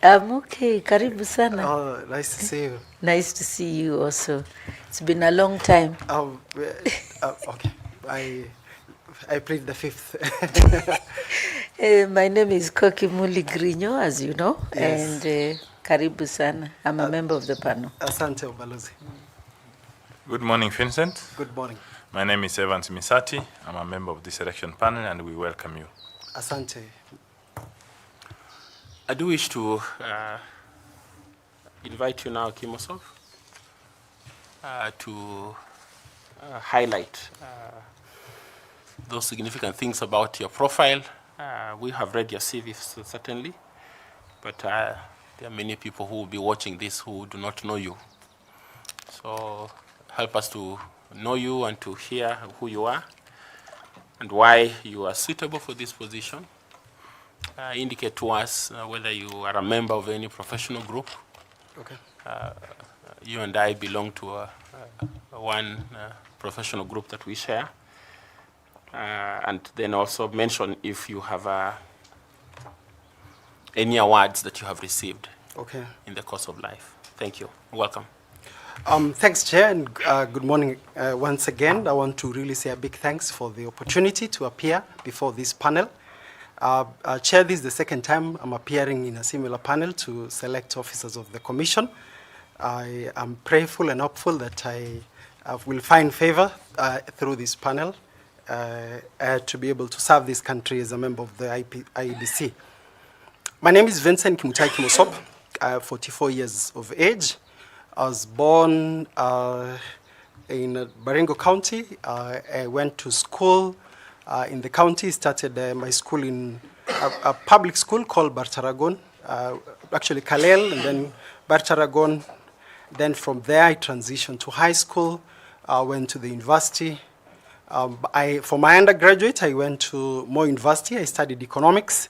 I'm okay. Karibu sana. Oh, nice to see you. Nice to see you also. It's been a long time. Okay. I plead the fifth. My name is Koki Muli Grinyo, as you know, Yes. and karibu sana. I'm a member of the panel. Asante Ubalozi. Good morning, Vincent. Good morning. My name is Evans Misati. I'm a member of the selection panel, and we welcome you. Asante. I do wish to invite you now, KIMOSOP, to highlight those significant things about your profile. We have read your CV, certainly, but there are many people who will be watching this who do not know you. So help us to know you and to hear who you are and why you are suitable for this position. Indicate to us whether you are a member of any professional group. Okay. You and I belong to one professional group that we share. And then also mention if you have any awards that you have received in the course of life. Thank you. Welcome. Thanks, Chair, and good morning once again. I want to really say a big thanks for the opportunity to appear before this panel. Chair, this is the second time I'm appearing in a similar panel to select officers of the Commission. I am prayerful and hopeful that I will find favor through this panel to be able to serve this country as a member of the IEBC. My name is VINCENT K, KIMOSOP, 44 years of age. I was born in Baringo County. I went to school in the county, started my school in a public school called Bartaragon, actually Kalel, and then Bartaragon. Then from there, I transitioned to high school, went to the university. For my undergraduate, I went to Moi University. I studied economics.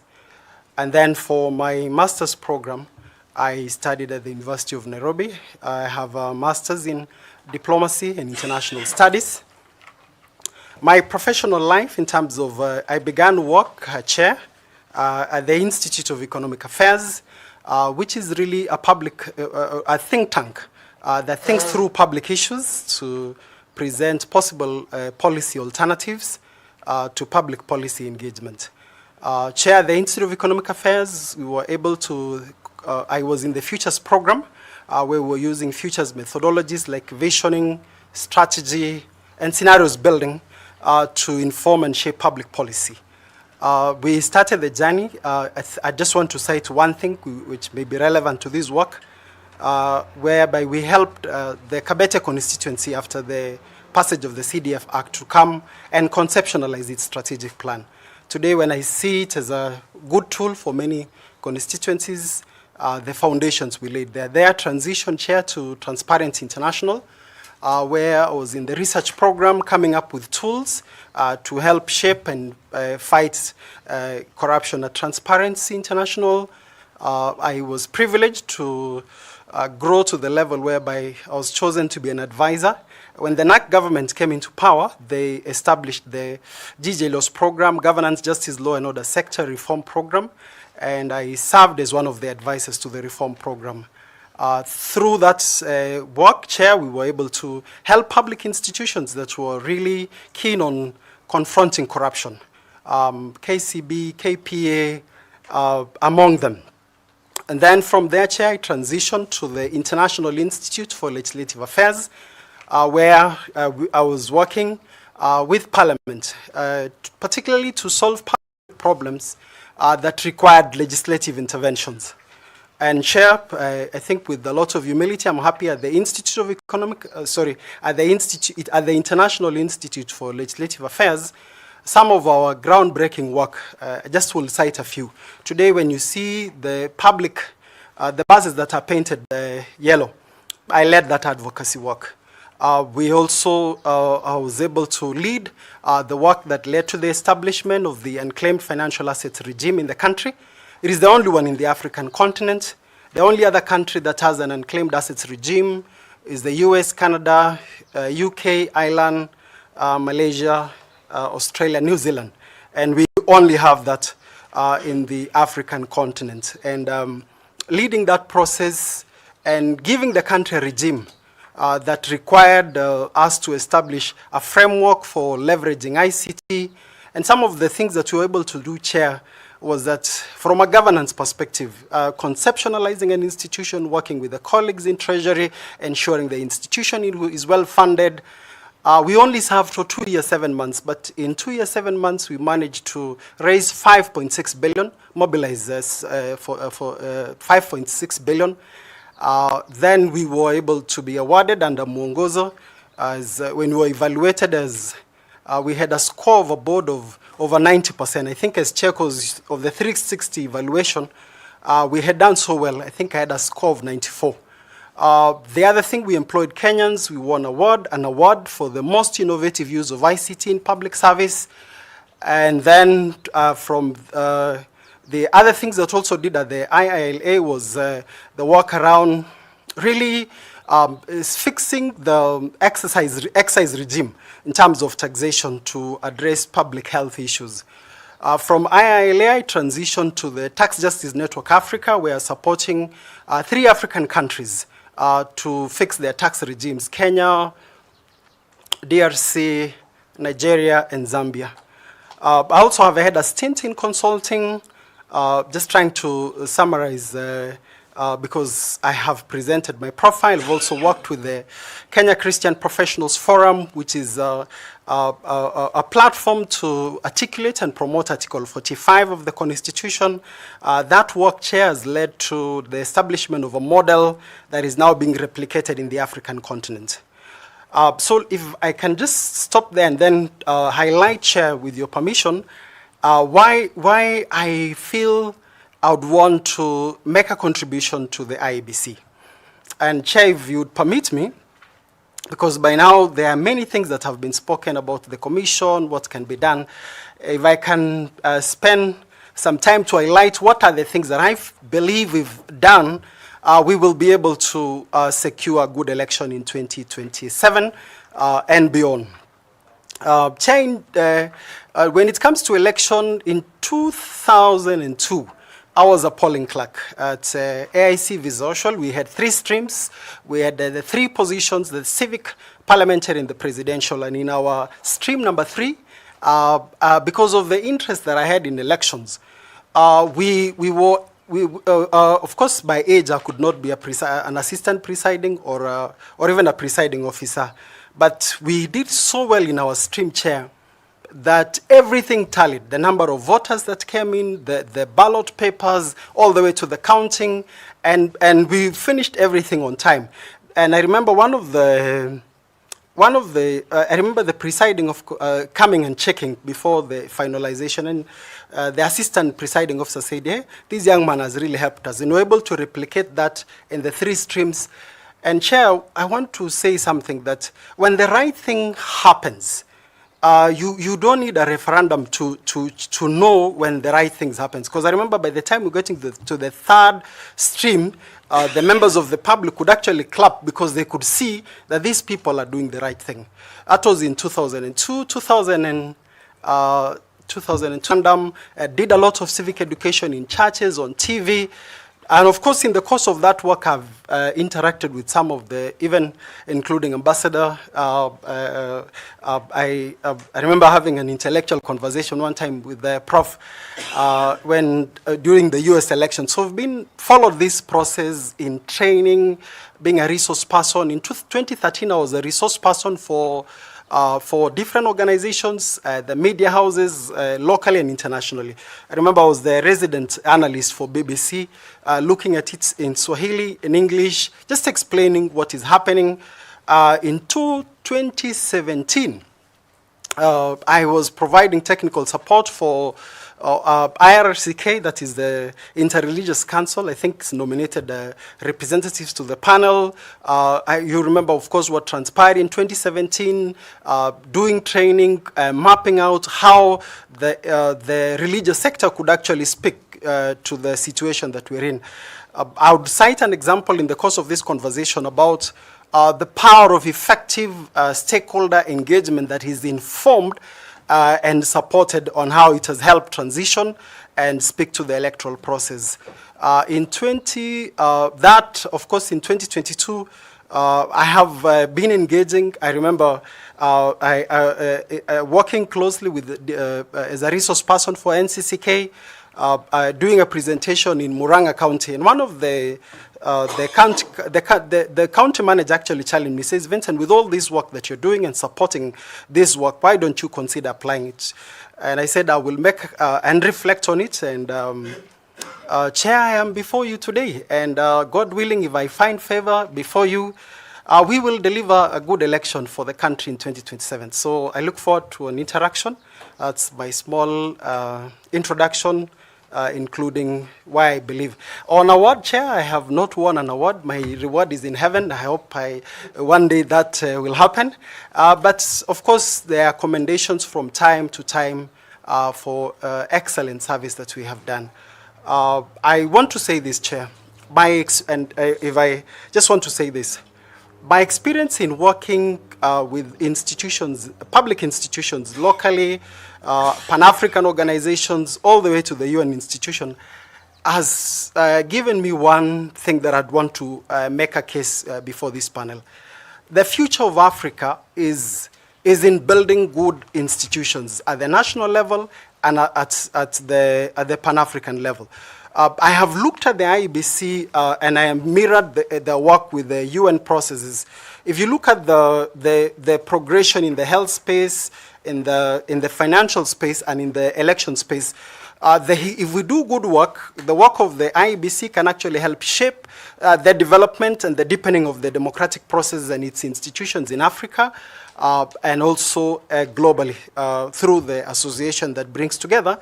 And then for my master's program, I studied at the University of Nairobi. I have a master's in diplomacy and international studies. My professional life in terms of, I began work chair at the Institute of Economic Affairs, which is really a public, a think tank that thinks through public issues to present possible policy alternatives to public policy engagement. Chair the Institute of Economic Affairs, we were able to, I was in the Futures program, where we were using futures methodologies like visioning, strategy, and scenarios building to inform and shape public policy. We started the journey. I just want to cite one thing which may be relevant to this work, whereby we helped the Kabete constituency after the passage of the CDF Act to come and conceptualize its strategic plan. Today, when I see it as a good tool for many constituencies, the foundations we laid there. Their transition chair to Transparency International, where I was in the research program coming up with tools to help shape and fight corruption at Transparency International. I was privileged to grow to the level whereby I was chosen to be an advisor. When the NAC government came into power, they established the GJLOS program, Governance, Justice, Law and Order Sector Reform Program, and I served as one of the advisors to the reform program. Through that work, Chair, we were able to help public institutions that were really keen on confronting corruption. KCB, KPA, among them. And then from there, Chair, I transitioned to the International Institute for Legislative Affairs, where I was working with Parliament, particularly to solve public problems that required legislative interventions. And Chair, I think with a lot of humility, I'm happy at the Institute of Economic, at the International Institute for Legislative Affairs, some of our groundbreaking work, I just will cite a few. Today, when you see the public, the buses that are painted yellow, I led that advocacy work. We also, I was able to lead the work that led to the establishment of the unclaimed financial assets regime in the country. It is the only one in the African continent. The only other country that has an unclaimed assets regime is the US, Canada, UK, Ireland, Malaysia, Australia, New Zealand. And we only have that in the African continent. And leading that process and giving the country a regime that required us to establish a framework for leveraging ICT. And some of the things that we were able to do, Chair, was that from a governance perspective, conceptualizing an institution, working with the colleagues in Treasury, ensuring the institution is well funded. We only served for 2 years, 7 months, but in 2 years, 7 months, we managed to raise 5.6 billion, mobilize for 5.6 billion. Then we were able to be awarded under Mwongozo, as when we were evaluated as we had a score of a board of over 90%. I think as chair of the 360 evaluation, we had done so well. I think I had a score of 94. The other thing, we employed Kenyans. We won an award for the most innovative use of ICT in public service. And then from the other things that also did at the IILA was the work around really is fixing the excise regime in terms of taxation to address public health issues. From IILA, I transitioned to the Tax Justice Network Africa. We are supporting 3 African countries to fix their tax regimes: Kenya, DRC, Nigeria, and Zambia. I also have had a stint in consulting, just trying to summarize because I have presented my profile. I've also worked with the Kenya Christian Professionals Forum, which is a platform to articulate and promote Article 45 of the Constitution. That work, Chair, has led to the establishment of a model that is now being replicated in the African continent. So if I can just stop there and then highlight, Chair, with your permission, why I feel I would want to make a contribution to the IEBC. And Chair, if you would permit me, because by now there are many things that have been spoken about the commission, what can be done. If I can spend some time to highlight what are the things that I believe we've done, we will be able to secure a good election in 2027 and beyond. Chair, when it comes to election in 2002, I was a polling clerk at AIC Visual. We had 3 streams. We had the 3 positions, the civic, parliamentary, and the presidential. And in our stream number 3, because of the interest that I had in elections, of course, by age, I could not be an assistant presiding or even a presiding officer. But we did so well in our stream, Chair, that everything tallied, the number of voters that came in, the ballot papers, all the way to the counting, and we finished everything on time. And I remember I remember the presiding of coming and checking before the finalization, and the assistant presiding officer said, hey, this young man has really helped us. And we're able to replicate that in the 3 streams. And Chair, I want to say something, that when the right thing happens, you don't need a referendum to know when the right things happens. Because I remember by the time we're getting to the 3rd stream, the members of the public could actually clap because they could see that these people are doing the right thing. That was in 2002, 2002. Did a lot of civic education in churches, on TV. And of course, in the course of that work, I've interacted with some of the, even including Ambassador. I remember having an intellectual conversation one time with the Prof during the US election. So I've followed this process in training, being a resource person. In 2013, I was a resource person for different organizations, the media houses, locally and internationally. I remember I was the resident analyst for BBC, looking at it in Swahili, in English, just explaining what is happening. In 2017, I was providing technical support for IRCK, that is the Interreligious Council. I think it's nominated representatives to the panel. You remember, of course, what transpired in 2017, doing training, mapping out how the religious sector could actually speak to the situation that we're in. I would cite an example in the course of this conversation about the power of effective stakeholder engagement that is informed and supported on how it has helped transition and speak to the electoral process. That, of course, in 2022, I have been engaging. I remember working closely with as a resource person for NCCK, doing a presentation in Muranga County, and one of the county manager actually challenged me, says, Vincent, with all this work that you're doing and supporting this work, why don't you consider applying it? And I said, I will make and reflect on it. And Chair, I am before you today. And God willing, if I find favor before you, we will deliver a good election for the country in 2027. So I look forward to an interaction. That's my small introduction, including why I believe. On award, Chair, I have not won an award. My reward is in heaven. I hope one day that will happen. But of course, there are commendations from time to time for excellent service that we have done. I want to say this, Chair, if I just want to say this. My experience in working with institutions, public institutions, locally, Pan-African organizations, all the way to the UN institution, has given me one thing that I'd want to make a case before this panel. The future of Africa is in building good institutions at the national level and at the Pan-African level. I have looked at the IEBC and I have mirrored the work with the UN processes. If you look at the progression in the health space, in the financial space, and in the election space, if we do good work, the work of the IEBC can actually help shape the development and the deepening of the democratic process and its institutions in Africa, and also globally through the association that brings together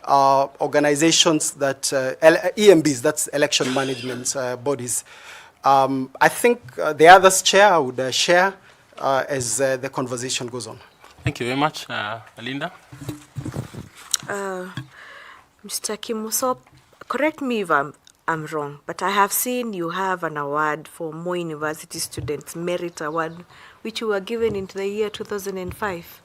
organizations that, EMBs, that's election management bodies. I think the others, Chair, I would share as the conversation goes on. Thank you very much. Linda? Mr. KIMOSOP, correct me if I'm wrong, but I have seen you have an award for Moi University Students Merit Award, which you were given into the year 2005.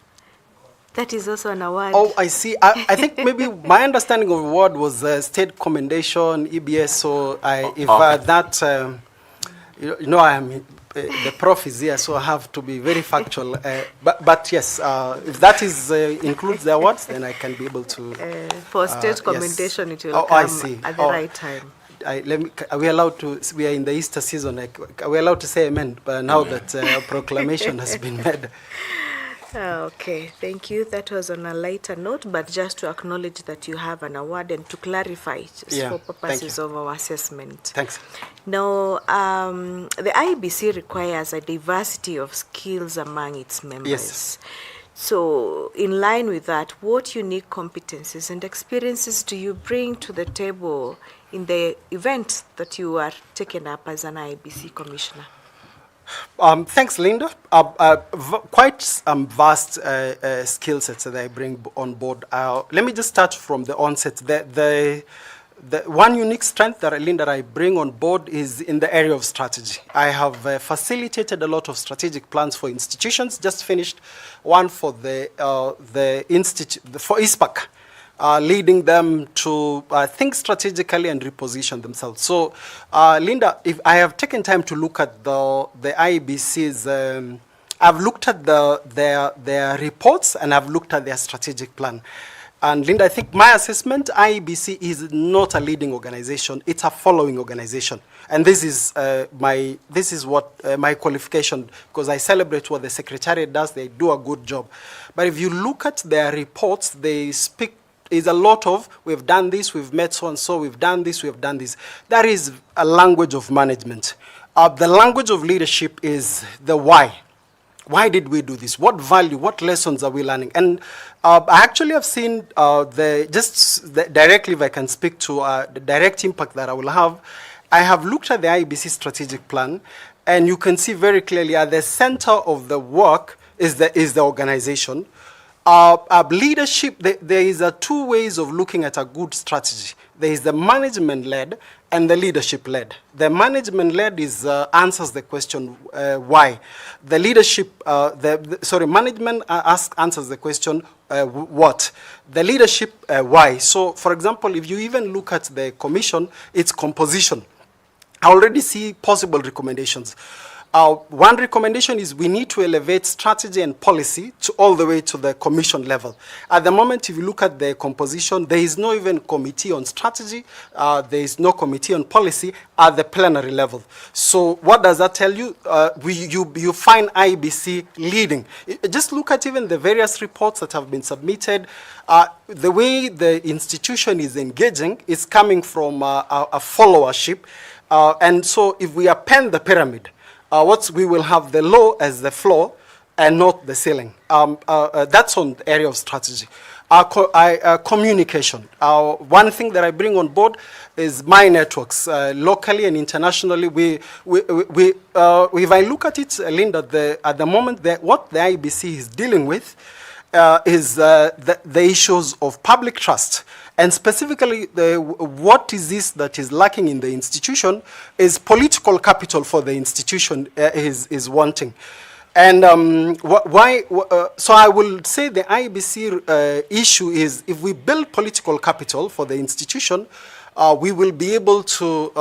That is also an award. Oh, I see. I think maybe my understanding of the award was state commendation, EBS. So I am the prof is here, so I have to be very factual. But yes, if that includes the awards, then I can be able to. For state commendation, yes. It will I come see. at the right time. Are we allowed to? We are in the Easter season. Are we allowed to say amen? But now that a proclamation has been made. Okay, thank you. That was on a lighter note, but just to acknowledge that you have an award and to clarify for purposes of our assessment. Thanks. Now, the IEBC requires a diversity of skills among its members. Yes. So, in line with that, what unique competencies and experiences do you bring to the table in the event that you are taken up as an IEBC commissioner? Thanks, Linda. Quite vast skill sets that I bring on board. Let me just start from the onset. The one unique strength that, Linda, I bring on board is in the area of strategy. I have facilitated a lot of strategic plans for institutions. Just finished one for the institute for ISPAC. Leading them to think strategically and reposition themselves. So, Linda, if I have taken time to look at the IEBC's, I've looked at their reports and I've looked at their strategic plan. And Linda, I think my assessment, IEBC is not a leading organization; it's a following organization. And this is what my qualification, because I celebrate what the Secretariat does. They do a good job. But if you look at their reports, they speak. Is a lot of, we've done this, we've met so-and-so, we've done this, we've done this. That is a language of management. The language of leadership is the why. Why did we do this? What value, what lessons are we learning? And I actually have seen directly, if I can speak to the direct impact that I will have, I have looked at the IEBC strategic plan, and you can see very clearly at the center of the work is the organization. Leadership, there is two ways of looking at a good strategy. There is the management-led and the leadership-led. The management-led is answers the question why. The leadership, management answers the question what. The leadership why. So, for example, if you even look at the commission, its composition, I already see possible recommendations. One recommendation is we need to elevate strategy and policy to all the way to the commission level. At the moment, if you look at the composition, there is no even committee on strategy, there is no committee on policy at the plenary level. So what does that tell you? You find IEBC leading. Just look at even the various reports that have been submitted. The way the institution is engaging is coming from a followership. And so if we append the pyramid, we will have the low as the floor and not the ceiling. That's on the area of strategy. Communication. One thing that I bring on board is my networks, locally and internationally. If I look at it, Linda, at the moment, what the IEBC is dealing with is the issues of public trust. And specifically, what is this that is lacking in the institution is political capital for the institution is wanting. And so I will say the IEBC issue is if we build political capital for the institution, we will be able to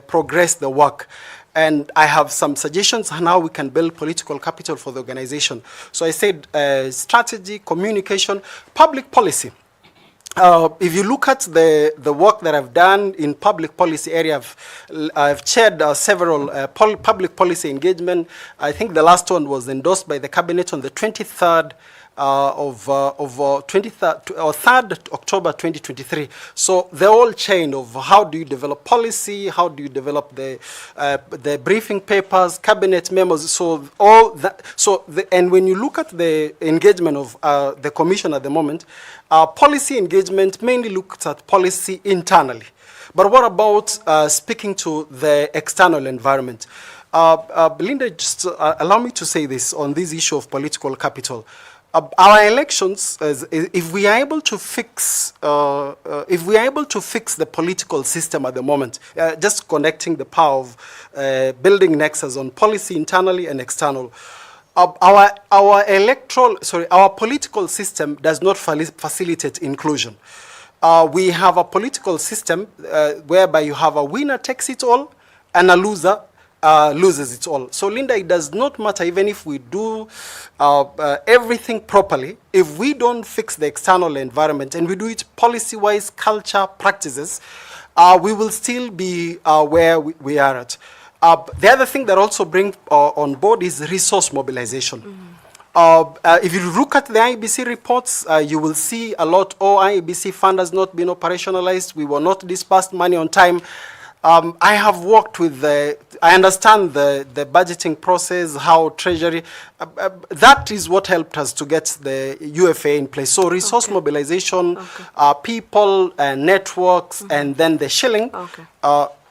progress the work. And I have some suggestions on how we can build political capital for the organization. So I said strategy, communication, public policy. If you look at the work that I've done in public policy area, I've chaired several public policy engagement. I think the last one was endorsed by the cabinet on the 23rd of 3rd October 2023. So the whole chain of how do you develop policy, how do you develop the briefing papers, cabinet memos, so all that. And when you look at the engagement of the commission at the moment, policy engagement mainly looks at policy internally. But what about speaking to the external environment? Belinda, just allow me to say this on this issue of political capital. Our elections, if we are able to fix, the political system at the moment, just connecting the power of building nexus on policy internally and external, our political system does not facilitate inclusion. We have a political system whereby you have a winner takes it all and a loser loses it all. So, Linda, it does not matter even if we do everything properly, if we don't fix the external environment and we do it policy-wise, culture, practices, we will still be where we are at. The other thing that also bring on board is resource mobilization. If you look at the IEBC reports, you will see a lot, IEBC fund has not been operationalized, we were not disbursed money on time. I have worked with I understand the budgeting process, how treasury, that is what helped us to get the UFA in place. So resource mobilization, people, networks, and then the shilling,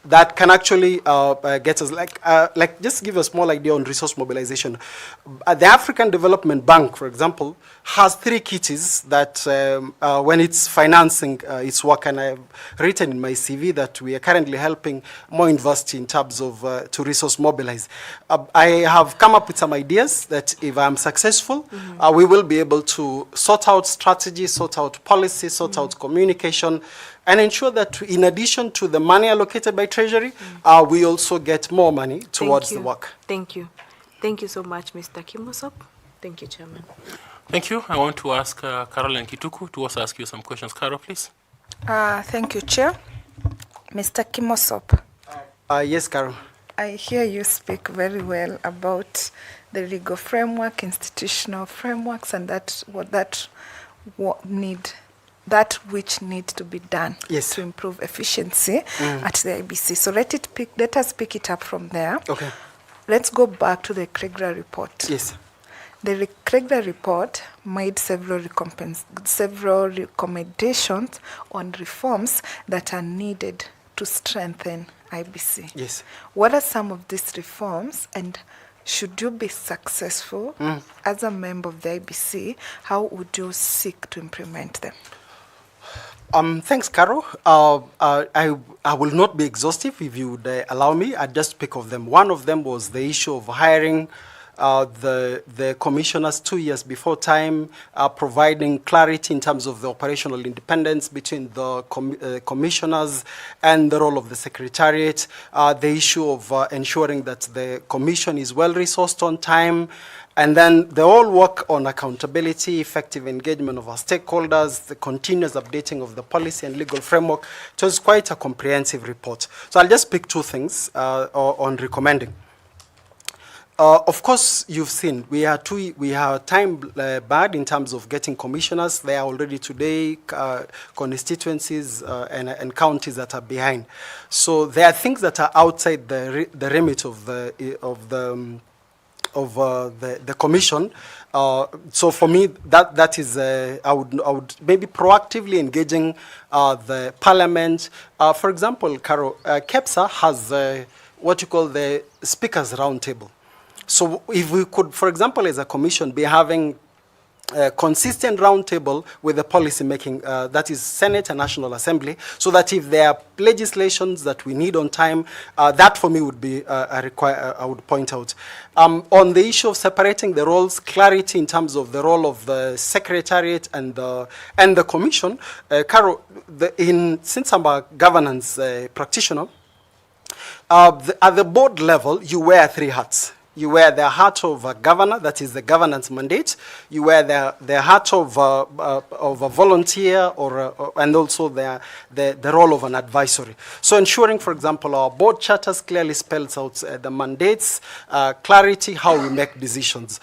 that can actually get us, like just give a small idea on resource mobilization. The African Development Bank, for example, has 3 kitties that when it's financing its work, and I've written in my CV that we are currently helping more university in terms of to resource mobilize. I have come up with some ideas that if I'm successful, we will be able to sort out strategy, sort out policy, sort out communication, and ensure that in addition to the money allocated by Treasury, we also get more money towards the work. Thank you. Thank you so much, Mr. KIMOSOP. Thank you, Chairman. Thank you. I want to ask Caroline Kituku to also ask you some questions. Carol, please. Thank you, Chair. Mr. KIMOSOP. Yes, Carol. I hear you speak very well about the legal framework, institutional frameworks, and that which needs to be done to improve efficiency at the IEBC. So let us pick it up from there. Okay. Let's go back to the Kreger report. Yes. The Kreger report made several recommendations on reforms that are needed to strengthen IEBC. Yes. What are some of these reforms, and should you be successful as a member of the IEBC, how would you seek to implement them? Thanks, Carol. I will not be exhaustive if you would allow me. I'd just pick of them. One of them was the issue of hiring the commissioners 2 years before time, providing clarity in terms of the operational independence between the commissioners and the role of the secretariat, the issue of ensuring that the commission is well-resourced on time, and then the whole work on accountability, effective engagement of our stakeholders, the continuous updating of the policy and legal framework. It was quite a comprehensive report. So I'll just pick two things on recommending. Of course, you've seen we are time barred in terms of getting commissioners. There are already today constituencies and counties that are behind. So there are things that are outside the remit of the commission. So for me, that is I would maybe proactively engaging the parliament. For example, Carol, KEPSA has what you call the speakers roundtable. So if we could, for example, as a commission, be having a consistent roundtable with the policy making, that is Senate and National Assembly, so that if there are legislations that we need on time, that for me would be I would point out. On the issue of separating the roles, clarity in terms of the role of the secretariat and the commission, Carol, since I'm a governance practitioner, at the board level, you wear 3 hats. You wear the hat of a governor, that is the governance mandate. You wear the hat of a volunteer, and also the role of an advisory. So ensuring, for example, our board charters clearly spells out the mandates, clarity, how we make decisions.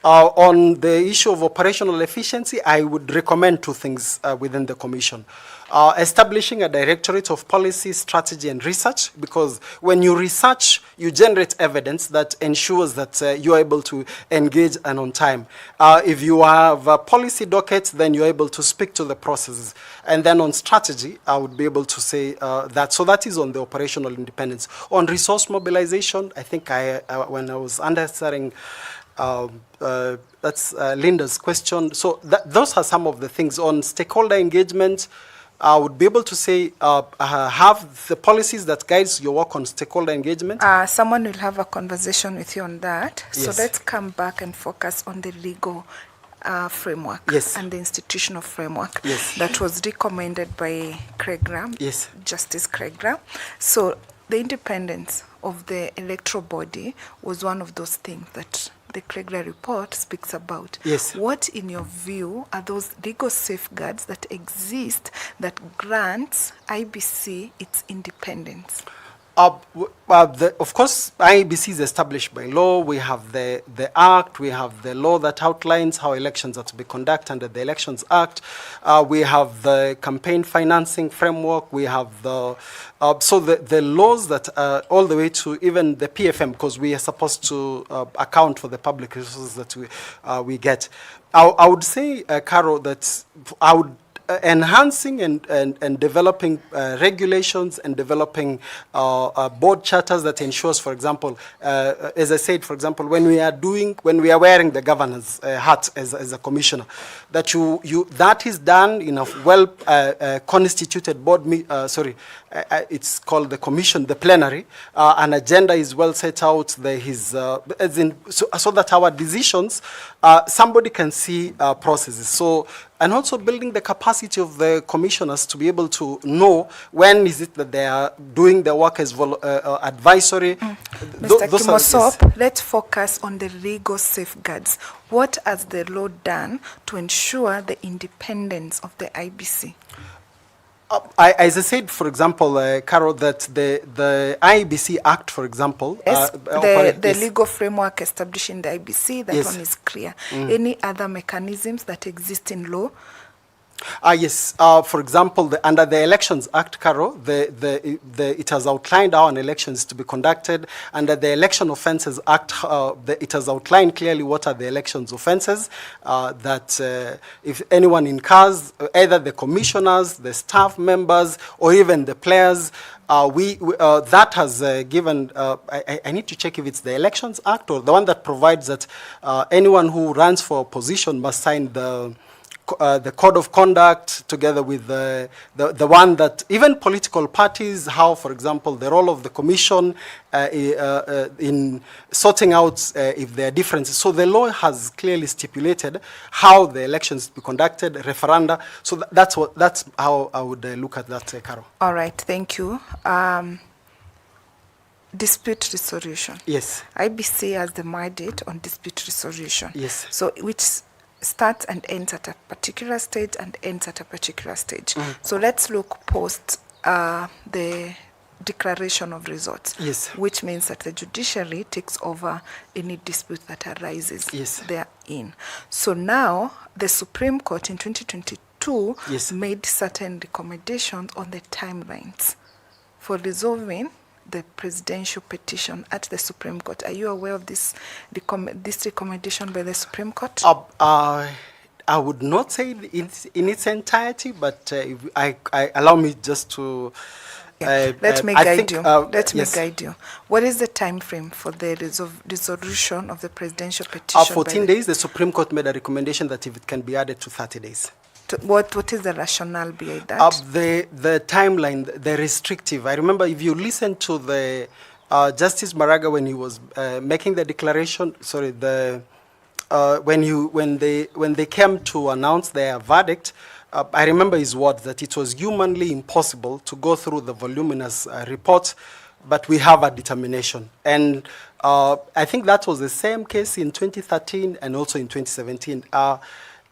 On the issue of operational efficiency, I would recommend 2 things within the commission. Establishing a directorate of policy, strategy, and research, because when you research, you generate evidence that ensures that you are able to engage and on time. If you have a policy docket, then you're able to speak to the processes. And then on strategy, I would be able to say that. So that is on the operational independence. On resource mobilization, I think when I was answering that's Linda's question. So those are some of the things. On stakeholder engagement, I would be able to say have the policies that guides your work on stakeholder engagement. Someone will have a conversation with you on that. Yes. So let's come back and focus on the legal framework, yes, and the institutional framework, yes, that was recommended by Craig Graham, yes, Justice Craig Graham. So the independence of the electoral body was one of those things that the Craig Graham report speaks about. Yes. What, in your view, are those legal safeguards that exist that grants IBC its independence? Of course, IEBC is established by law. We have the Act. We have the law that outlines how elections are to be conducted under the Elections Act. We have the campaign financing framework. We have the laws that all the way to even the PFM, because we are supposed to account for the public resources that we get. I would say, Carol, that I would enhancing and developing regulations and developing board charters that ensures, for example, as I said, for example, when we are wearing the governance hat as a commissioner, that that is done in a well constituted board. It's called the commission, the plenary. An agenda is well set out. There is so that our decisions, somebody can see processes. So. And also building the capacity of the commissioners to be able to know when is it that they are doing their work as advisory. Mr. KIMOSOP, let's focus on the legal safeguards. What has the law done to ensure the independence of the IBC? As I said, for example, Carol, that the IEBC Act, for example, yes, the legal framework establishing the IBC, that yes, one is clear. Any other mechanisms that exist in law? Yes. For example, under the Elections Act, Carol, it has outlined how an election is to be conducted. Under the Election Offences Act, it has outlined clearly what are the elections offences that if anyone incurs, either the commissioners, the staff members, or even the players, that has given, I need to check if it's the Elections Act or the one that provides that anyone who runs for a position must sign the code of conduct, together with the one that even political parties, how, for example, the role of the commission in sorting out if there are differences. So the law has clearly stipulated how the elections be conducted, referenda. So that's how I would look at that, Carol. All right, thank you. Dispute resolution. Yes. IBC has the mandate on dispute resolution. Yes. So which starts and ends at a particular stage and ends at a particular stage. So let's look post the declaration of results. Yes. Which means that the judiciary takes over any dispute that arises therein. So now the Supreme Court in 2022 made certain recommendations on the timelines for resolving the presidential petition at the Supreme Court. Are you aware of this recommendation by the Supreme Court? I would not say in its entirety, but I allow me just to. Let me guide you. Let me guide you. What is the time frame for the resolution of the presidential petition? 14 days. The Supreme Court made a recommendation that if it can be added to 30 days. What is the rationale behind that? The timeline, the restrictive. I remember if you listen to the Justice Maraga when he was making the declaration. Sorry, when they came to announce their verdict. I remember his words that it was humanly impossible to go through the voluminous report, but we have a determination. And I think that was the same case in 2013 and also in 2017.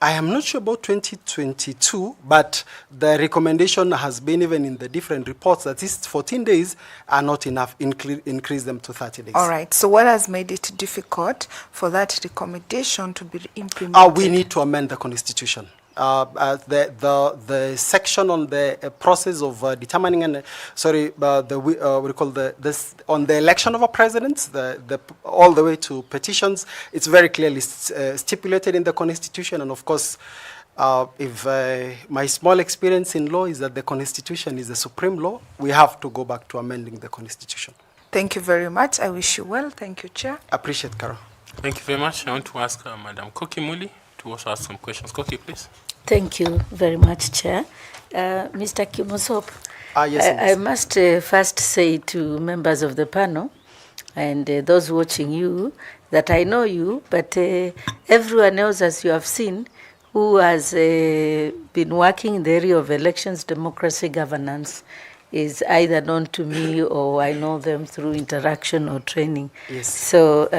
I am not sure about 2022, but the recommendation has been, even in the different reports, that these 14 days are not enough. Increase them to 30 days. All right. So what has made it difficult for that recommendation to be implemented? We need to amend the Constitution. The section on the process of determining on the election of a president, all the way to petitions, it's very clearly stipulated in the Constitution. And of course, if my small experience in law is that the Constitution is the supreme law, we have to go back to amending the Constitution. Thank you very much. I wish you well. Thank you, Chair. Appreciate, Carol. Thank you very much. I want to ask Madam Koki Muli to also ask some questions. Koki, please. Thank you very much, Chair. Mr. KIMOSOP, I must first say to members of the panel and those watching you that I know you, but everyone else, as you have seen, who has been working in the area of elections, democracy, governance, is either known to me or I know them through interaction or training. Yes. So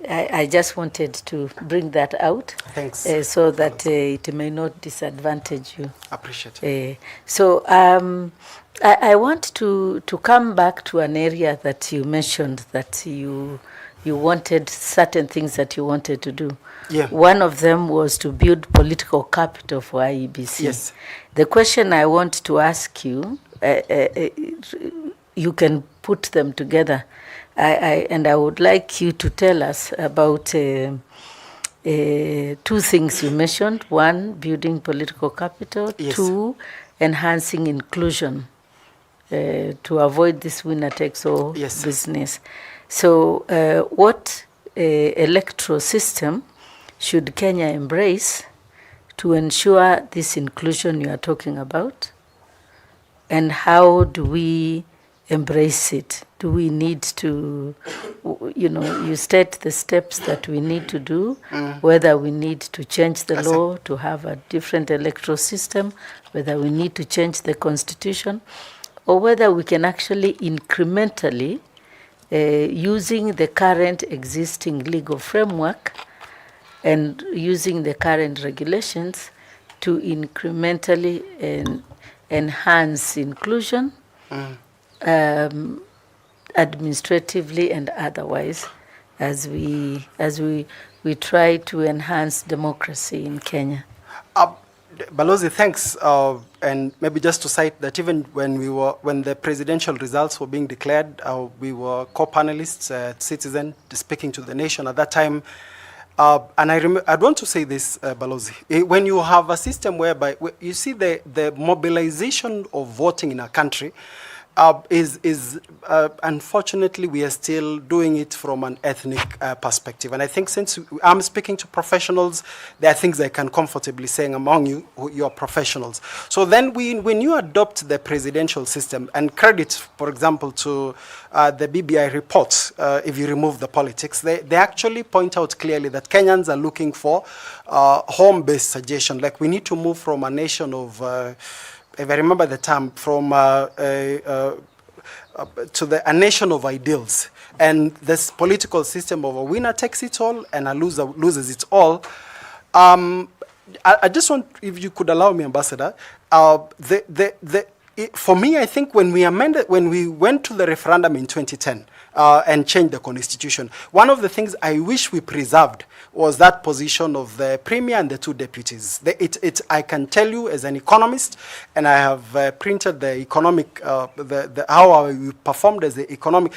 I just wanted to bring that out. Thanks. So that it may not disadvantage you. Appreciate it. So I want to come back to an area that you mentioned, that you wanted certain things that you wanted to do. Yeah. One of them was to build political capital for IEBC. Yes. The question I want to ask you, you can put them together. And I would like you to tell us about two things you mentioned. One, building political capital. Yes. Two, enhancing inclusion to avoid this winner-takes-all business. So what electoral system should Kenya embrace to ensure this inclusion you are talking about? And how do we embrace it? Do we need to, you state the steps that we need to do, whether we need to change the law to have a different electoral system, whether we need to change the constitution, or whether we can actually incrementally, using the current existing legal framework and using the current regulations to incrementally enhance inclusion, administratively and otherwise, as we try to enhance democracy in Kenya. Balozi, thanks. And maybe just to cite that even when the presidential results were being declared, we were co-panelists at Citizen speaking to the nation at that time. And I want to say this, Balozi. When you have a system whereby you see the mobilization of voting in a country, unfortunately, we are still doing it from an ethnic perspective. And I think since I'm speaking to professionals, there are things I can comfortably say among you, who are professionals. So then when you adopt the presidential system, and credit, for example, to the BBI reports, if you remove the politics, they actually point out clearly that Kenyans are looking for home-based suggestion. Like, we need to move from a nation of, if I remember the term, from a nation of ideals. And this political system of a winner takes it all and a loser loses it all. I just want, if you could allow me, Ambassador, for me, I think when we went to the referendum in 2010 and changed the constitution, one of the things I wish we preserved was that position of the premier and the two deputies. I can tell you as an economist, and I have printed the economic, how we performed as the economic.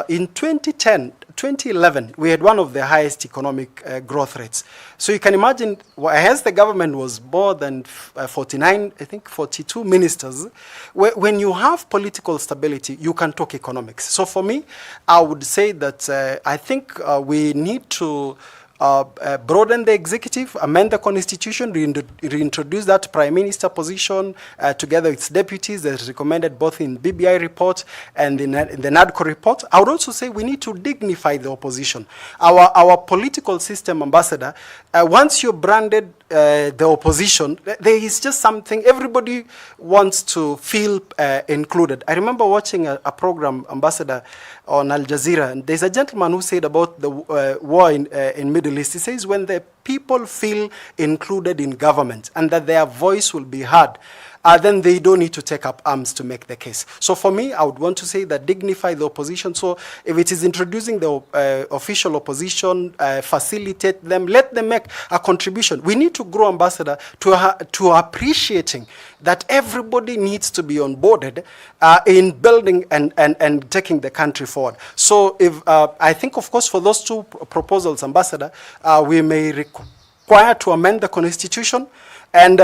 In 2011, we had one of the highest economic growth rates. So you can imagine, as the government was more than 49, I think 42 ministers, when you have political stability, you can talk economics. So for me, I would say that I think we need to broaden the executive, amend the constitution, reintroduce that prime minister position together with its deputies as recommended both in BBI report and in the NADCO report. I would also say we need to dignify the opposition. Our political system, Ambassador, once you're branded the opposition, there is just something, everybody wants to feel included. I remember watching a program, Ambassador, on Al Jazeera, and there's a gentleman who said about the war in Middle East. He says when the people feel included in government and that their voice will be heard, then they don't need to take up arms to make the case. So for me, I would want to say that dignify the opposition. So if it is introducing the official opposition, facilitate them, let them make a contribution. We need to grow, Ambassador, to appreciating that everybody needs to be onboarded in building and taking the country forward. So if I think, of course, for those two proposals, Ambassador, we may require to amend the constitution. And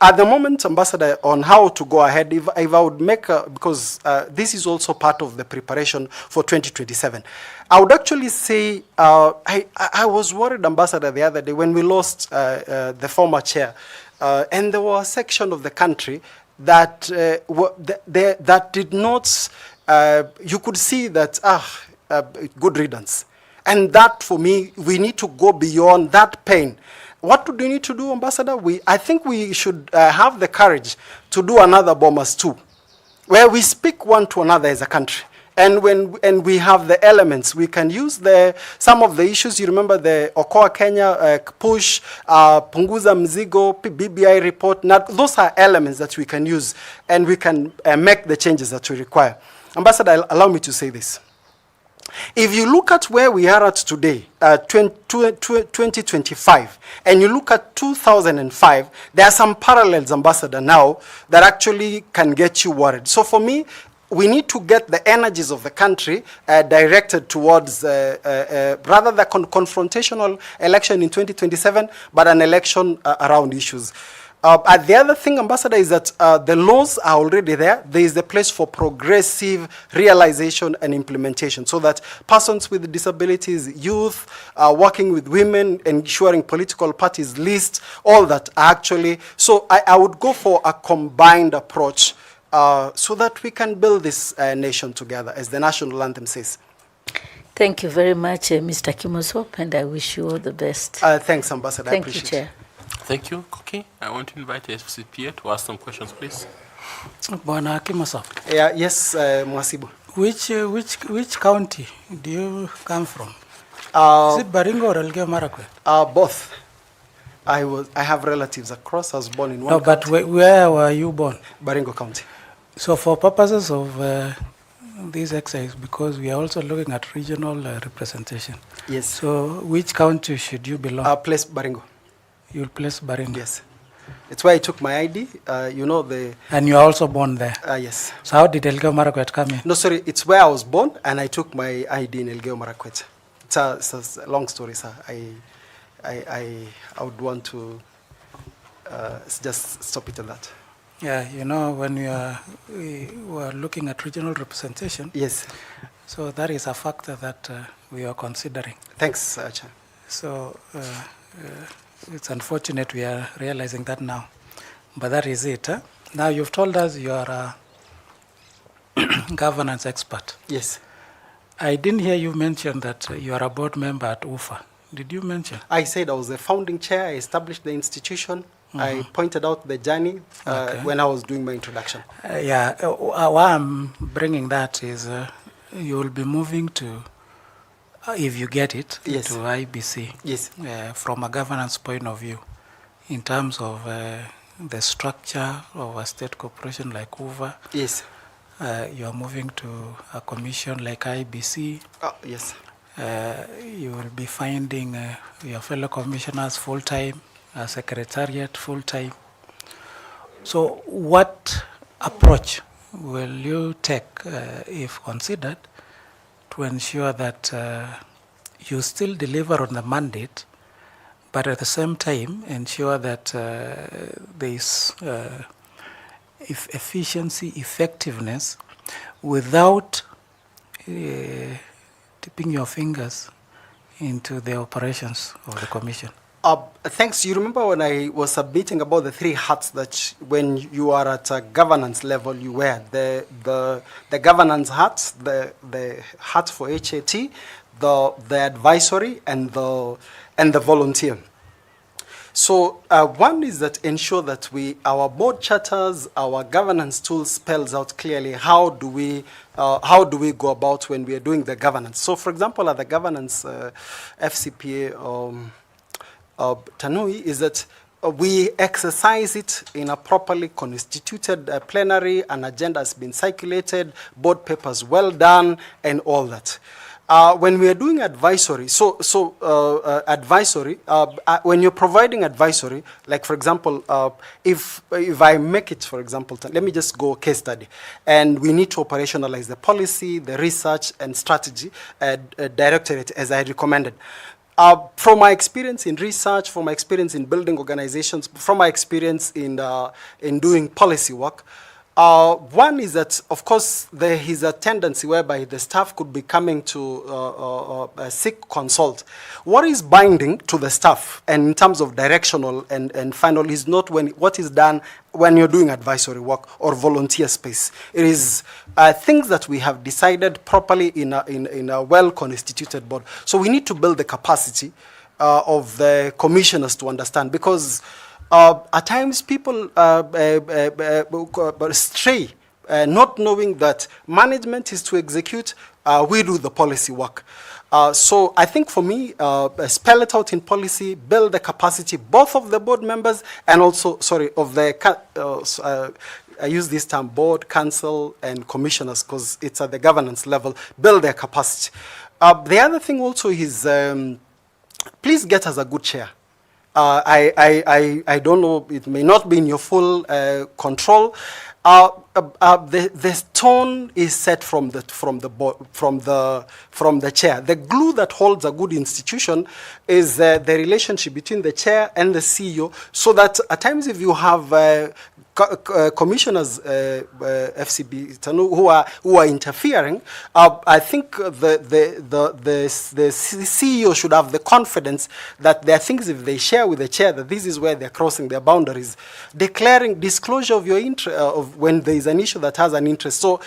at the moment, Ambassador, on how to go ahead, if I would make, because this is also part of the preparation for 2027, I would actually say, I was worried, Ambassador, the other day when we lost the former chair, and there was a section of the country that, that did not, you could see that, good riddance. And that, for me, we need to go beyond that pain. What do we need to do, Ambassador? I think we should have the courage to do another Bombers 2, where we speak one to another as a country. And when we have the elements, we can use some of the issues. You remember the Okoa Kenya push, Punguza Mzigo, BBI report. Now, those are elements that we can use, and we can make the changes that we require. Ambassador, allow me to say this. If you look at where we are at today, 2025, and you look at 2005, there are some parallels, Ambassador, now that actually can get you worried. So for me, we need to get the energies of the country directed towards rather the confrontational election in 2027, but an election around issues. The other thing, Ambassador, is that the laws are already there. There is a place for progressive realization and implementation so that persons with disabilities, youth, working with women, ensuring political parties list, all that actually. So I would go for a combined approach so that we can build this nation together, as the national anthem says. Thank you very much, Mr. KIMOSOP, and I wish you all the best. Thanks, Ambassador. Thank I appreciate you, Chair. Thank you, Koki. I want to invite the FCPA to ask some questions, please. Bwana KIMOSOP. Yes, Mwasibu. Which county do you come from? Is it Baringo or Elgeyo Marakwet? Both. I have relatives across. I was born in one county. But where were you born? Baringo County. So for purposes of this exercise, because we are also looking at regional representation. Yes. So which county should you belong? Place Baringo. You'll place Baringo? Yes. It's where I took my ID, you know the... And you are also born there? Yes. So how did Elgeyo Marakwet come in? No, sorry, it's where I was born and I took my ID in Elgeyo Marakwet. It's a long story, sir. I would want to just stop it at that. Yeah, you know, when we were looking at regional representation. Yes. So that is a factor that we are considering. Thanks, Chair. So it's unfortunate we are realizing that now, but that is it. Huh? Now you've told us you are a governance expert. Yes. I didn't hear you mention that you are a board member at UFA. Did you mention? I said I was the founding chair. I established the institution. I pointed out the journey when I was doing my introduction. Why I'm bringing that is you will be moving to, if you get it, yes. to IEBC. Yes. From a governance point of view, in terms of the structure of a state corporation like UVA. Yes. You are moving to a commission like IEBC. Yes. You will be finding your fellow commissioners full-time, a secretariat full-time. So what approach will you take, if considered, to ensure that you still deliver on the mandate, but at the same time ensure that there is efficiency, effectiveness, without dipping your fingers into the operations of the commission? Thanks. You remember when I was submitting about the 3 hats that when you are at a governance level you wear, the governance hat, the hat for HAT, the advisory, and the volunteer. So one is that ensure that our board charters, our governance tools spells out clearly how do we go about when we are doing the governance. So for example, at the governance FCPA Tanui is that we exercise it in a properly constituted plenary, an agenda has been circulated, board papers well done, and all that. When we are doing advisory, when you're providing advisory, like for example, if I make it, for example, let me just go case study, and we need to operationalize the policy, the research and strategy directorate as I recommended. From my experience in research, from my experience in building organizations, from my experience in doing policy work, one is that, of course, there is a tendency whereby the staff could be coming to seek consult. What is binding to the staff, and in terms of directional and final, is not what is done when you're doing advisory work or volunteer space. It is things that we have decided properly in a well-constituted board. So we need to build the capacity of the commissioners to understand, because at times people stray, not knowing that management is to execute, we do the policy work. So I think for me, spell it out in policy, build the capacity both of the board members and also, of the, I use this term, board, council, and commissioners, because it's at the governance level, build their capacity. The other thing also is, please get us a good chair. I don't know, it may not be in your full control. The tone is set from the chair. The glue that holds a good institution is the relationship between the chair and the CEO, so that at times if you have commissioners, FCB who are interfering, I think the CEO should have the confidence that there are things, if they share with the chair, that this is where they're crossing their boundaries. Declaring disclosure of your interest, of when there is an issue that has an interest. So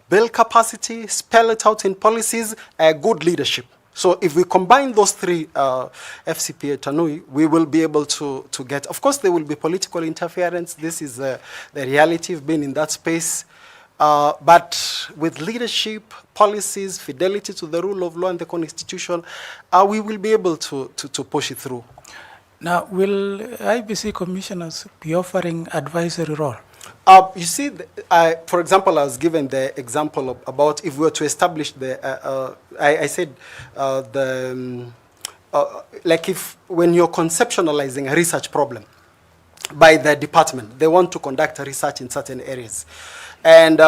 build capacity, spell it out in policies, good leadership. So if we combine those 3 FCPA Tanui, we will be able to get, of course there will be political interference. This is the reality. We've been in that space. But with leadership, policies, fidelity to the rule of law and the constitution, we will be able to push it through. Now, will IBC commissioners be offering advisory role? You see, for example, I was given the example about if we were to establish the, I said like if when you're conceptualizing a research problem, by the department. They want to conduct research in certain areas. And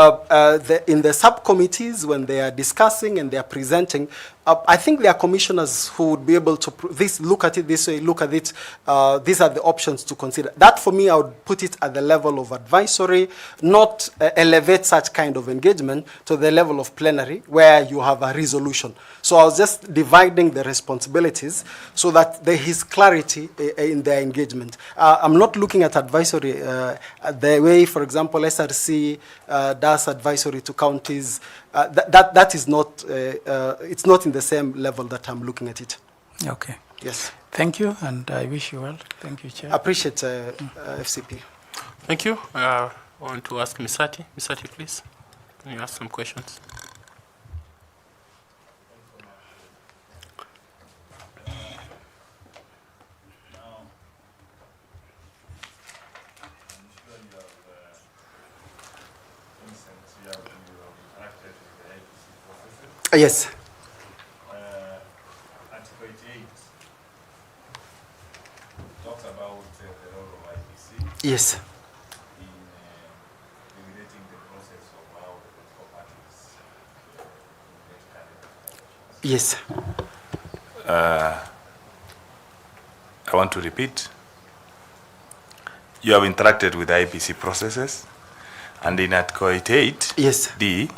in the subcommittees, when they are discussing and they are presenting, I think there are commissioners who would be able to look at it this way, look at it, these are the options to consider. That, for me, I would put it at the level of advisory, not elevate such kind of engagement to the level of plenary, where you have a resolution. So I was just dividing the responsibilities so that there is clarity in their engagement. I'm not looking at advisory the way, for example, SRC does advisory to counties. That is not, it's not in the same level that I'm looking at it. Okay. Yes. Thank you, and I wish you well. Thank you, Chair. Appreciate FCP. Thank you. I want to ask Misati. Misati, please. Can you ask some questions? Yes. Article 88 talks about the role of IEBC Yes. in regulating the process of how the political parties get candidates. Yes. I want to repeat. You have interacted with the IEBC processes, and in Article 88, yes, D,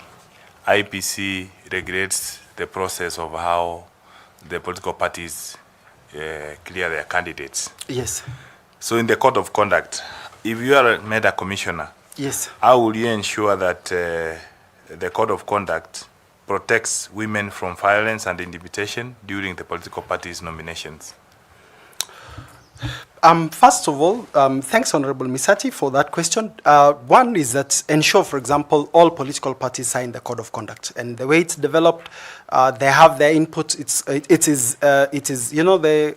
IEBC regulates the process of how the political parties clear their candidates. Yes. So in the code of conduct, if you are made a commissioner, yes, how will you ensure that the code of conduct protects women from violence and intimidation during the political parties' nominations? First of all, thanks, Honorable Misati, for that question. One is that ensure, for example, all political parties sign the code of conduct, and the way it's developed, they have their input. It is you know, the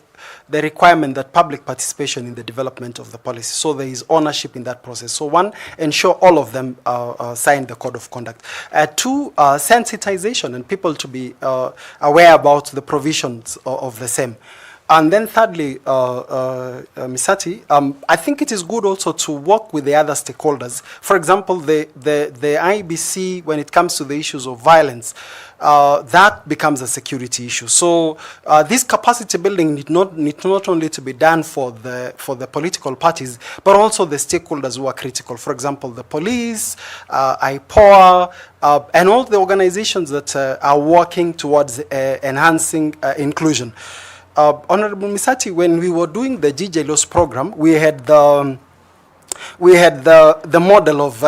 requirement that public participation in the development of the policy. So there is ownership in that process. So one, ensure all of them sign the code of conduct. Two, sensitization and people to be aware about the provisions of the same. And then thirdly, Misati, I think it is good also to work with the other stakeholders. For example, the IEBC, when it comes to the issues of violence, that becomes a security issue. So this capacity building need not only to be done for the political parties, but also the stakeholders who are critical. For example, the police, IPOA, and all the organizations that are working towards enhancing inclusion. Honorable Misati, when we were doing the GJLOS program, we had the model of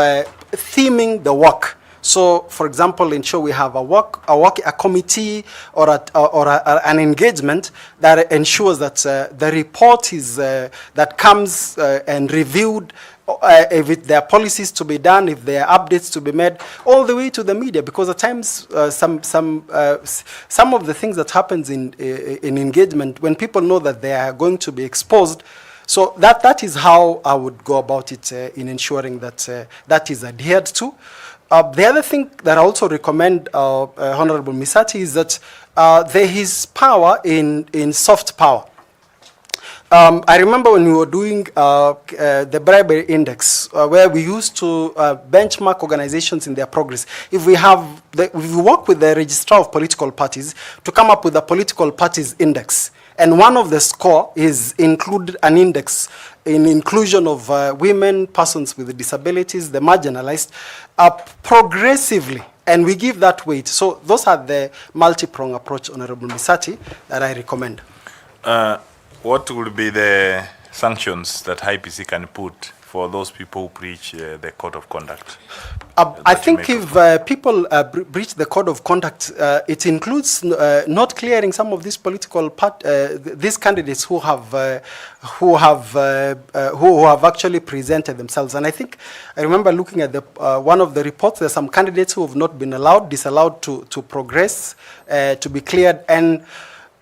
theming the work. So, for example, ensure we have a committee or an engagement that ensures that the report is that comes and reviewed. If there are policies to be done, if there are updates to be made, all the way to the media, because at times some of the things that happens in engagement, when people know that they are going to be exposed, so that is how I would go about it in ensuring that that is adhered to. The other thing that I also recommend, Honorable Misati, is that there is power in soft power. I remember when we were doing the bribery index, where we used to benchmark organizations in their progress. If we work with the registrar of political parties to come up with a political parties index, and one of the score is include an index in inclusion of women, persons with disabilities, the marginalized, progressively, and we give that weight. So those are the multi-pronged approach, Honorable Misati, that I recommend. What would be the sanctions that IEBC can put for those people who breach the code of conduct? I think if people breach the code of conduct, it includes not clearing some of these political these candidates who have actually presented themselves. And I remember looking at one of the reports. There are some candidates who have not been disallowed to progress, to be cleared. And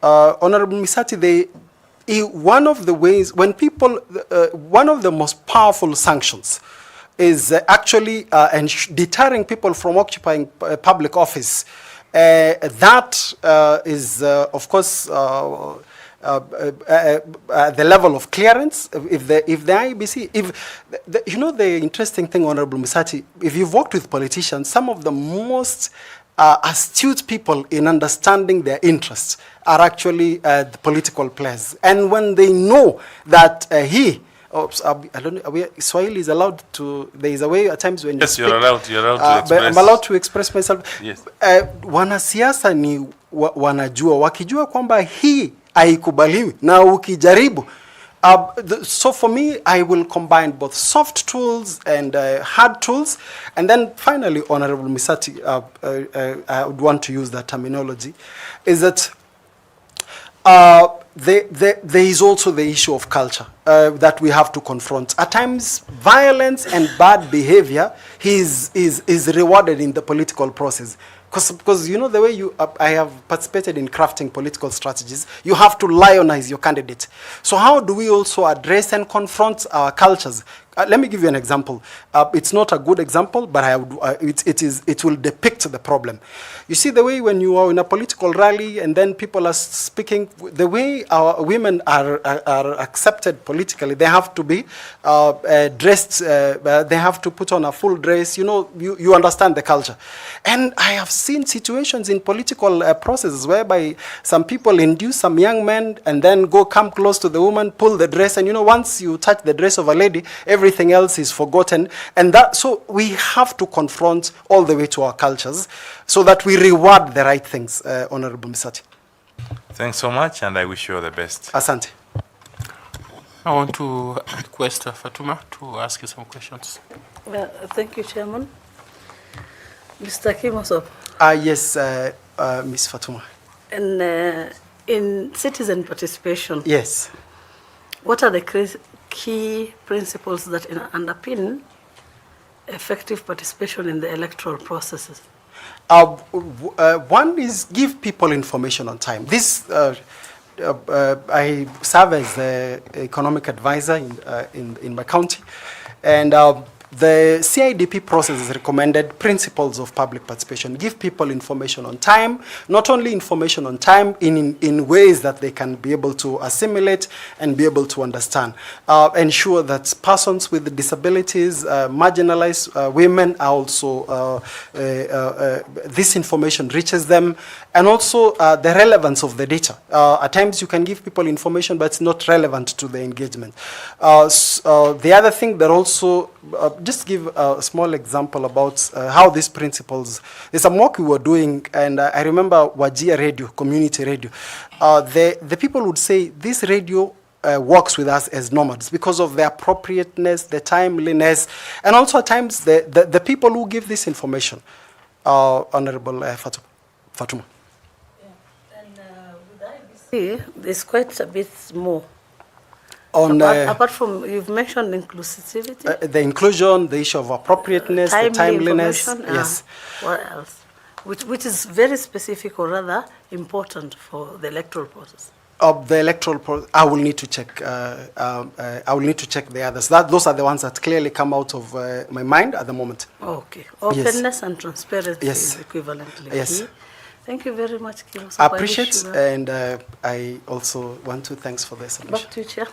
Honorable Misati, one of the ways when people, one of the most powerful sanctions is actually deterring people from occupying public office. That is, of course, the level of clearance. If the IEBC, you know the interesting thing, Honorable Musati, if you've worked with politicians, some of the most astute people in understanding their interests are actually the political players. And when they know that I don't know, Swahili is allowed to, there is a way at times when yes, you speak. You're allowed to express. I'm allowed to express myself. Yes. Wanasiasa ni wanajua, wakijua kwamba hii haikubaliwi na ukijaribu. So for me, I will combine both soft tools and hard tools. And then finally, Honorable Misati, I would want to use that terminology, is that there is also the issue of culture that we have to confront. At times, violence and bad behavior is rewarded in the political process. Because you know the way I have participated in crafting political strategies, you have to lionize your candidate. So how do we also address and confront our cultures? Let me give you an example. It's not a good example, but it will depict the problem. You see the way when you are in a political rally and then people are speaking, the way our women are accepted politically, they have to be dressed, they have to put on a full dress, you know, you understand the culture. And I have seen situations in political processes whereby some people induce some young men and then come close to the woman, pull the dress, and you know, once you touch the dress of a lady, everything else is forgotten. And so we have to confront all the way to our cultures so that we reward the right things, Honorable Misati. Thanks so much, and I wish you all the best. Asante. I want to request Fatuma to ask you some questions. Thank you, Chairman. Mr. KIMOSOP. Yes, Ms. Fatuma. And in citizen participation, yes, what are the key principles that underpin effective participation in the electoral processes? One is give people information on time. This I serve as the economic advisor in my county, and the CIDP process has recommended principles of public participation. Give people information on time, not only information on time in ways that they can be able to assimilate and be able to understand. Ensure that persons with disabilities, marginalized women are also, this information reaches them, and also the relevance of the data. At times you can give people information, but it's not relevant to the engagement. The other thing that also, just give a small example about how these principles, there's some work we were doing, and I remember Wajir Radio, community radio. The people would say this radio works with us as nomads because of the appropriateness, the timeliness, and also at times the people who give this information. Honorable Fatuma. Yeah. And with IEBC, there's quite a bit more. Apart from, you've mentioned inclusivity. The inclusion, the issue of appropriateness, the timeliness. Yes. What else? Which is very specific, or rather important for the electoral process. Of the electoral process, I will need to check. I will need to check the others. Those are the ones that clearly come out of my mind at the moment. Okay. Openness yes. and transparency yes. is equivalently. Yes. Thank you very much, Kilos. I appreciate, and I also want to thanks for the submission. Back to you, Chair.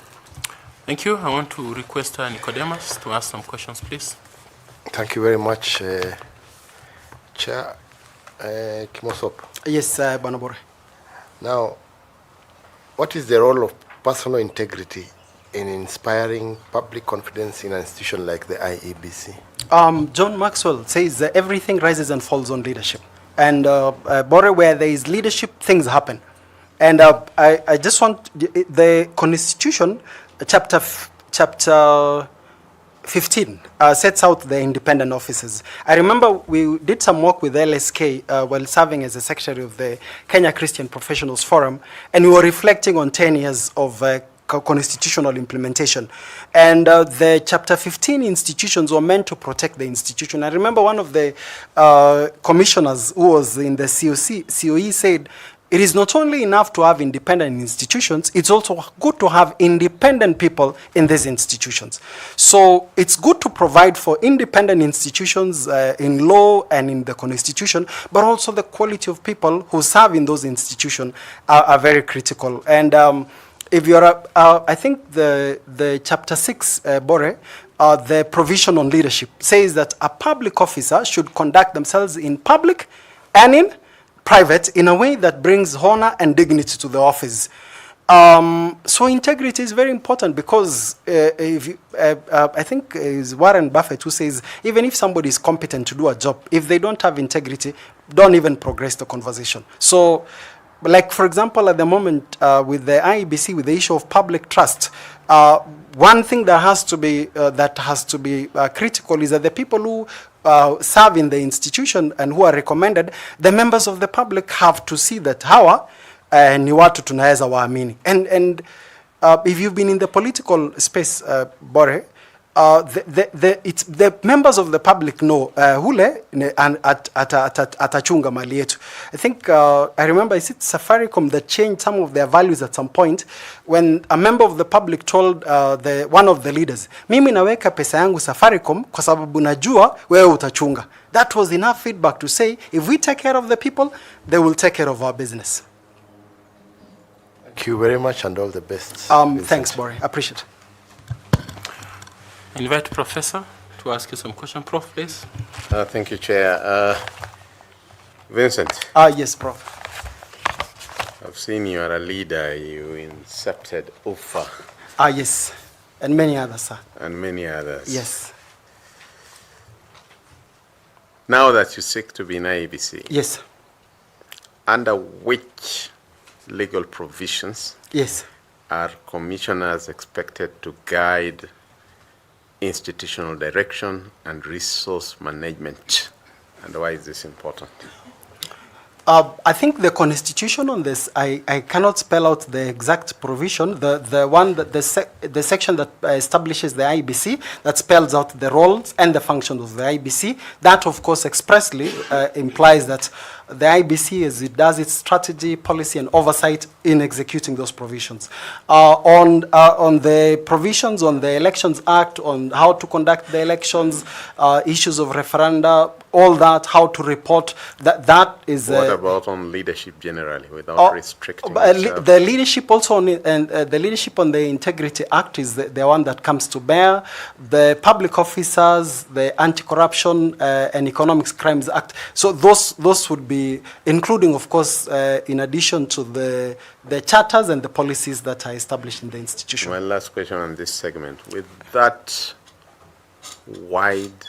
Thank you. I want to request Nicodemus to ask some questions, please. Thank you very much, Chair KIMOSOP. Yes, Banabore. Now, what is the role of personal integrity in inspiring public confidence in an institution like the IEBC? John Maxwell says that everything rises and falls on leadership. And Bore, where there is leadership, things happen. And I just want the Constitution, chapter 15 sets out the independent offices. I remember we did some work with LSK while serving as a secretary of the Kenya Christian Professionals Forum, and we were reflecting on 10 years of constitutional implementation. And the chapter 15 institutions were meant to protect the institution. I remember one of the commissioners who was in the COE said, it is not only enough to have independent institutions, it's also good to have independent people in these institutions. So it's good to provide for independent institutions in law and in the constitution, but also the quality of people who serve in those institutions are very critical. And if you're, I think the chapter 6, Bore, the provision on leadership says that a public officer should conduct themselves in public and in private in a way that brings honor and dignity to the office. So integrity is very important because if you, I think it's Warren Buffett who says even if somebody is competent to do a job, if they don't have integrity, don't even progress the conversation. So, like for example, at the moment with the IEBC, with the issue of public trust, one thing that has to be critical is that the people who serve in the institution and who are recommended, the members of the public have to see that hawa ni watu tunaweza waamini. And if you've been in the political space, Bore, the members of the public know hule atachunga mali yetu. I think I remember is it Safaricom that changed some of their values at some point when a member of the public told one of the leaders, mimi naweka pesa yangu Safaricom kwa sababu najua wewe utachunga. That was enough feedback to say if we take care of the people, they will take care of our business. Thank you very much and all the best. Thanks, Bore. Appreciate it. I invite Professor to ask you some questions. Prof, please. Thank you, Chair. Vincent. Yes, Prof. I've seen you are a leader. You incepted UFA. Yes. And many others, sir. And many others. Yes. Now that you seek to be in IEBC. Yes. Under which legal provisions yes, are commissioners expected to guide institutional direction and resource management, and why is this important? I think the constitution on this, I cannot spell out the exact provision. The one that the section that establishes the IEBC that spells out the roles and the functions of the IEBC. That, of course, expressly implies that the IEBC, as it does its strategy, policy, and oversight in executing those provisions. On the provisions on the Elections Act, on how to conduct the elections, issues of referenda, all that, how to report, that is... What about on leadership generally, without restricting the leadership also, the leadership on the Integrity Act is the one that comes to bear. The public officers, the Anti-Corruption and Economic Crimes Act. So those would be, including, of course, in addition to the charters and the policies that are established in the institution. My last question on this segment. With that wide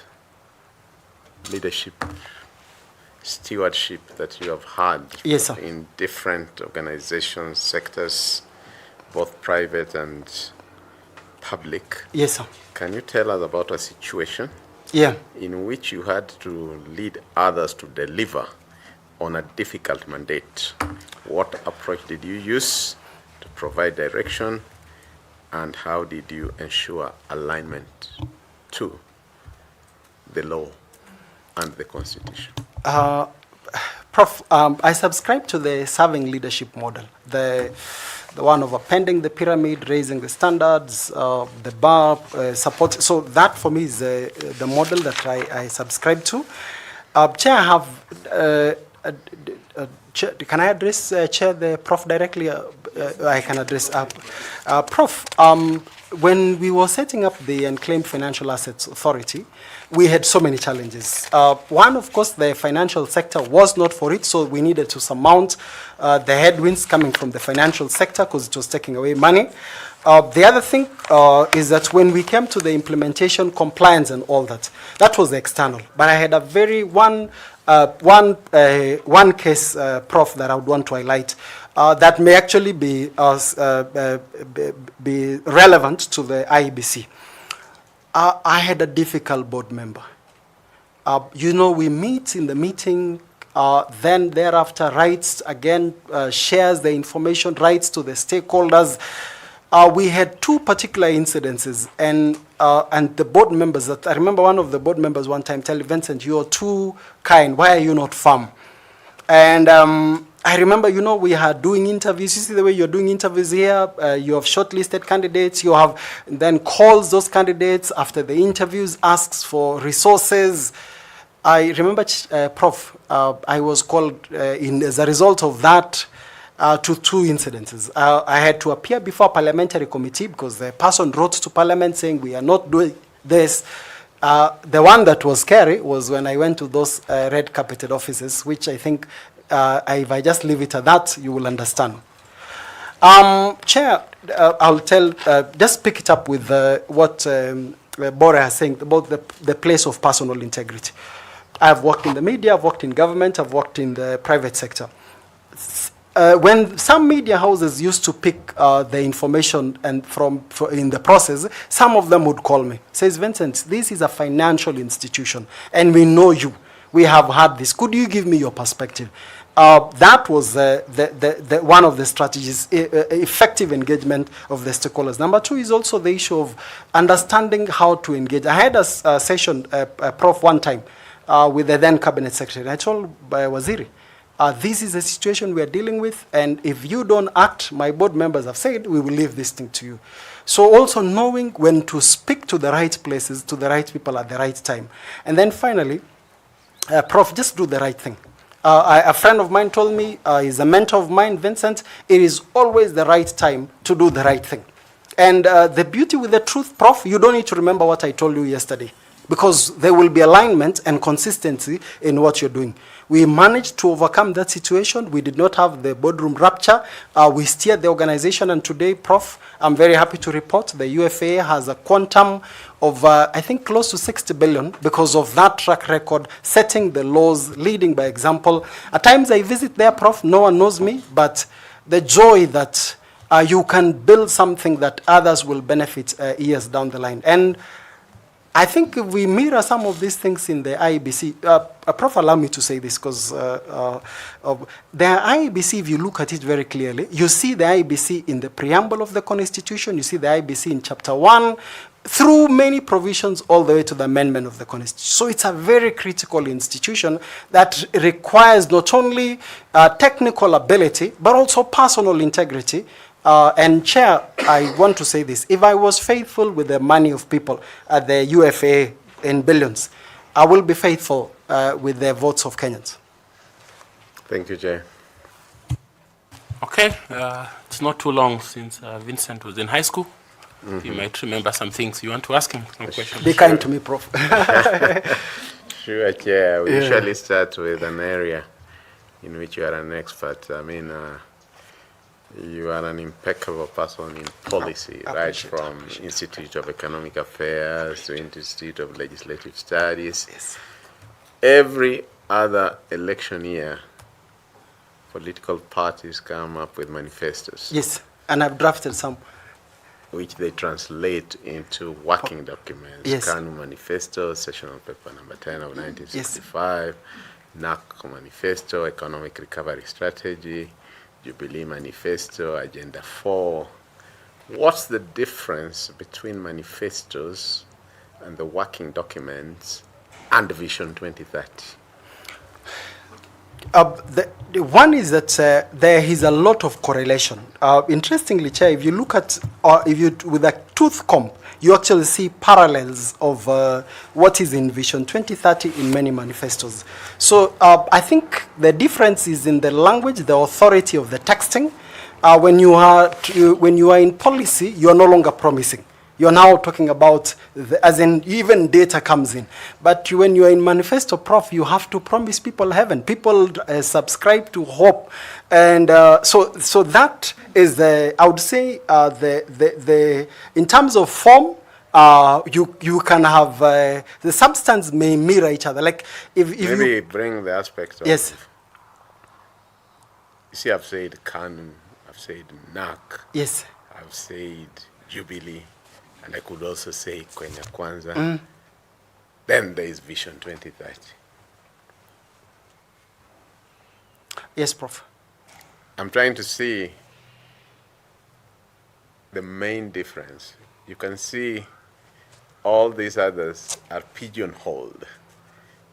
leadership stewardship that you have had yes, sir, in different organizations, sectors, both private and public. Yes, sir. Can you tell us about a situation in which you had to lead others to deliver on a difficult mandate? What approach did you use to provide direction, and how did you ensure alignment to the law and the Constitution? Prof, I subscribe to the serving leadership model, the one of appending the pyramid, raising the standards, the bar, support. So that for me is the model that I subscribe to. Chair, I have, Chair, can I address Chair, the Prof directly? I can address Prof. When we were setting up the Unclaimed Financial Assets Authority, we had so many challenges. One, of course, the financial sector was not for it, so we needed to surmount the headwinds coming from the financial sector because it was taking away money. The other thing is that when we came to the implementation, compliance and all that, that was external. But I had a very one case, Prof, that I would want to highlight that may actually be relevant to the IEBC. I had a difficult board member. You know, we meet in the meeting, then thereafter writes again, shares the information, writes to the stakeholders. We had two particular incidences, and the board members, that I remember one of the board members one time telling Vincent, "You're too kind, why are you not firm?" And I remember, you know, we are doing interviews. You see the way you're doing interviews here. You have shortlisted candidates. You have then calls those candidates after the interviews, asks for resources. I remember, Prof, I was called as a result of that to 2 incidences. I had to appear before a parliamentary committee because the person wrote to Parliament saying we are not doing this. The one that was scary was when I went to those red carpeted offices, which I think if I just leave it at that, you will understand. Chair, I'll just pick it up with what Bora is saying about the place of personal integrity. I've worked in the media, I've worked in government, I've worked in the private sector. When some media houses used to pick the information and in the process, some of them would call me, says, Vincent, this is a financial institution and we know you. We have had this. Could you give me your perspective? That was one of the strategies, effective engagement of the stakeholders. Number 2 is also the issue of understanding how to engage. I had a session, Prof, one time with the then Cabinet Secretary. I told Waziri, this is a situation we are dealing with, and if you don't act, my board members have said, we will leave this thing to you. So also knowing when to speak to the right places, to the right people at the right time. And then finally, Prof, just do the right thing. A friend of mine told me, he's a mentor of mine, Vincent, it is always the right time to do the right thing. And the beauty with the truth, Prof, you don't need to remember what I told you yesterday, because there will be alignment and consistency in what you're doing. We managed to overcome that situation. We did not have the boardroom rupture. We steered the organization, and today, Prof, I'm very happy to report the UFA has a quantum of, I think, close to 60 billion because of that track record, setting the laws, leading by example. At times I visit there, Prof, no one knows me, but the joy that you can build something that others will benefit years down the line. And I think if we mirror some of these things in the IEBC, Prof, allow me to say this, because the IEBC, if you look at it very clearly, you see the IEBC in the preamble of the Constitution, you see the IEBC in Chapter 1, through many provisions all the way to the amendment of the Constitution. So it's a very critical institution that requires not only technical ability, but also personal integrity. And Chair, I want to say this. If I was faithful with the money of people at the UFA in billions, I will be faithful with the votes of Kenyans. Thank you, Chair. Okay, it's not too long since Vincent was in high school. You might remember some things. You want to ask him some questions? Be kind to me, Prof. Sure, Chair. We usually start with an area in which you are an expert. I mean, you are an impeccable person in policy, right from Institute of Economic Affairs to Institute of Legislative Studies. Yes. Every other election year, political parties come up with manifestos. Yes, and I've drafted some. Which they translate into working documents. Yes. KANU Manifesto, Sessional Paper number 10 of 1965, NAC Manifesto, Economic Recovery Strategy, Jubilee Manifesto, Agenda 4. What's the difference between manifestos and the working documents and Vision 2030? The one is that there is a lot of correlation. Interestingly, Chair, if you look at, with a tooth comb, you actually see parallels of what is in Vision 2030 in many manifestos. So I think the difference is in the language, the authority of the texting. When you are in policy, you are no longer promising. You're now talking about, as in even data comes in. But when you're in manifesto, Prof, you have to promise people heaven. People subscribe to hope. And so that is I would say, in terms of form, you can have, the substance may mirror each other. Like if Maybe you bring the aspect of, yes. You see, I've said KANU, I've said NAC, Yes. I've said Jubilee, and I could also say Kenya Kwanza. Then there is Vision 2030. Yes, Prof. I'm trying to see the main difference. You can see all these others are pigeonholed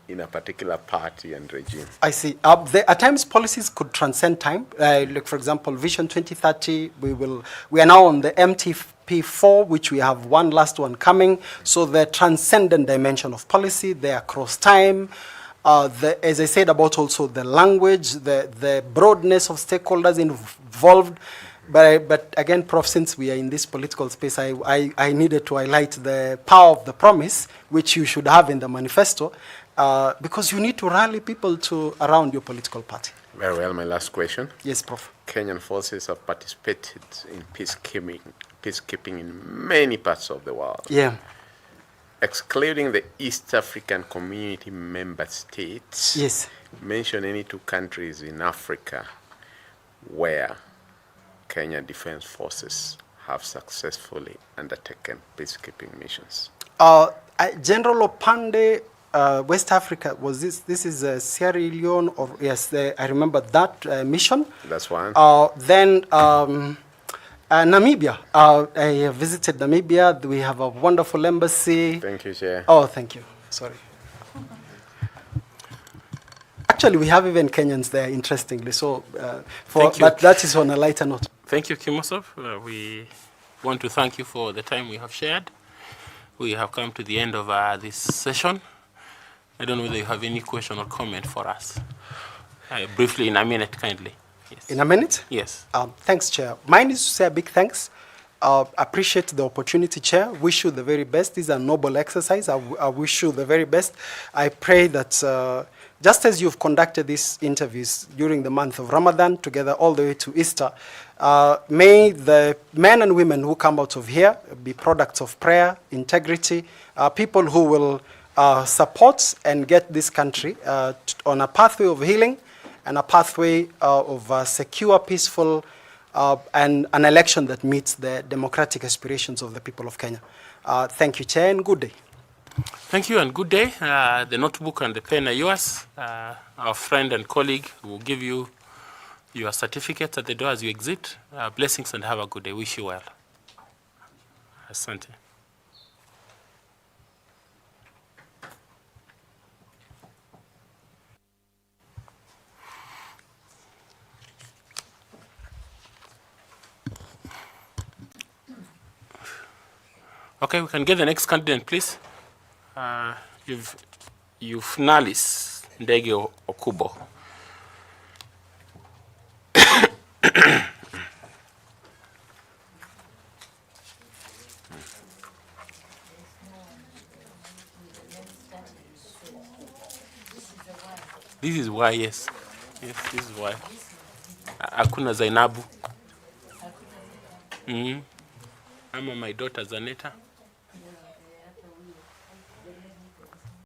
in a particular party and regime. I see. At times, policies could transcend time. Like, for example, Vision 2030, we are now on the MTP4, which we have one last one coming. So the transcendent dimension of policy, they are across time. As I said about also the language, the broadness of stakeholders involved. But again, Prof, since we are in this political space, I needed to highlight the power of the promise, which you should have in the manifesto, because you need to rally people around your political party. Very well, my last question. Yes, Prof. Kenyan forces have participated in peacekeeping in many parts of the world. Yeah. Excluding the East African Community member states, yes. Mention any 2 countries in Africa where Kenya Defense Forces have successfully undertaken peacekeeping missions. General Opande, West Africa, was this? This is Sierra Leone, or yes, I remember that mission. That's one. Then Namibia. I visited Namibia. We have a wonderful embassy. Thank you, Chair. Oh, thank you. Sorry. Actually, we have even Kenyans there, interestingly. So, but that is on a lighter note. Thank you, KIMOSOP. We want to thank you for the time we have shared. We have come to the end of this session. I don't know whether you have any question or comment for us. Briefly, in a minute, kindly. Yes. In a minute? Yes. Thanks, Chair. Mine is to say a big thanks. Appreciate the opportunity, Chair. Wish you the very best. This is a noble exercise. I wish you the very best. I pray that just as you've conducted these interviews during the month of Ramadan, together all the way to Easter, may the men and women who come out of here be products of prayer, integrity, people who will support and get this country on a pathway of healing and a pathway of secure, peaceful, and an election that meets the democratic aspirations of the people of Kenya. Thank you, Chair, and good day. Thank you and good day. The notebook and the pen are yours. Our friend and colleague will give you your certificates at the door as you exit. Blessings and have a good day. Wish you well. Asante. Okay, we can get the next candidate, please. Eupnalis Ndege Okubo. This is why, yes. Yes, this is why. Hakuna Zainabu. Ama my daughter Zaneta.